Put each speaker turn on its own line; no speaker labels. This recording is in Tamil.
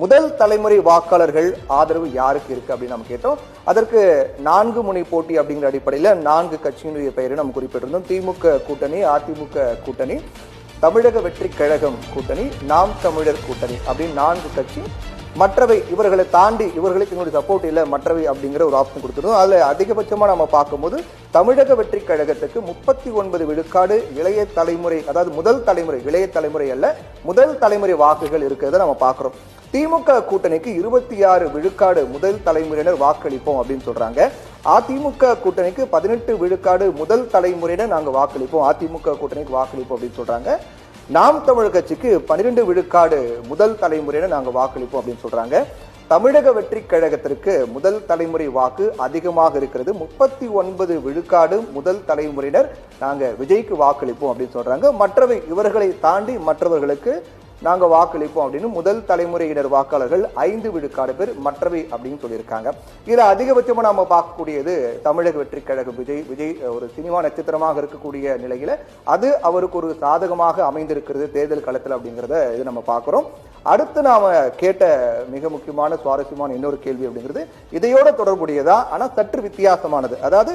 முதல் தலைமுறை வாக்காளர்கள் ஆதரவு யாருக்கு இருக்கு அப்படின்னு நம்ம கேட்டோம். அதற்கு 4 முனை போட்டி அப்படிங்கிற அடிப்படையில் 4 கட்சியினுடைய பெயரை நம்ம குறிப்பிட்டிருந்தோம். திமுக கூட்டணி, அதிமுக கூட்டணி, தமிழக வெற்றி கழகம் கூட்டணி, நாம் தமிழர் கூட்டணி அப்படின்னு 4 கட்சி. மற்றவை இவர்களை தாண்டி இவர்களுக்கு எங்களுடைய சப்போர்ட் இல்லை மற்றவை அப்படிங்கிற ஒரு ஆப்ஷன் கொடுத்துருந்தோம். அதுல அதிகபட்சமா நம்ம பார்க்கும்போது தமிழக வெற்றி கழகத்துக்கு 39 விழுக்காடு இளைய தலைமுறை, அதாவது முதல் தலைமுறை, இளைய தலைமுறை அல்ல முதல் தலைமுறை வாக்குகள் இருக்கிறத நம்ம பார்க்கிறோம். திமுக கூட்டணிக்கு 26 விழுக்காடு முதல் தலைமுறையினர் வாக்களிப்போம் அப்படின்னு சொல்றாங்க. அதிமுக கூட்டணிக்கு 18 விழுக்காடு முதல் தலைமுறையினர் நாங்க வாக்களிப்போம், அதிமுக கூட்டணிக்கு வாக்களிப்போம் அப்படின்னு சொல்றாங்க. நாம் தமிழர் கட்சிக்கு 12 விழுக்காடு முதல் தலைமுறையினர் நாங்க வாக்களிப்போம் அப்படின்னு சொல்றாங்க. தமிழக வெற்றி கழகத்திற்கு முதல் தலைமுறை வாக்கு அதிகமாக இருக்கிறது. 39 விழுக்காடு முதல் தலைமுறையினர் நாங்க விஜய்க்கு வாக்களிப்போம் அப்படின்னு சொல்றாங்க. மற்றவை இவர்களை தாண்டி மற்றவர்களுக்கு நாங்க வாக்களிப்போம் அப்படின்னு முதல் தலைமுறையினர் வாக்காளர்கள் 5 விழுக்காடு பேர் மற்றவை அப்படின்னு சொல்லியிருக்காங்க. இதுல அதிகபட்சமா நாம பார்க்கக்கூடியது தமிழக வெற்றி கழகம். விஜய் ஒரு சினிமா நட்சத்திரமாக இருக்கக்கூடிய நிலையில அது அவருக்கு ஒரு சாதகமாக அமைந்திருக்கிறது தேர்தல் களத்தில் அப்படிங்கிறத இது நம்ம பார்க்கிறோம். அடுத்து நாம கேட்ட மிக முக்கியமான சுவாரஸ்யமான இன்னொரு கேள்வி அப்படிங்கிறது இதையோட தொடர்புடையதா, ஆனா சற்று வித்தியாசமானது. அதாவது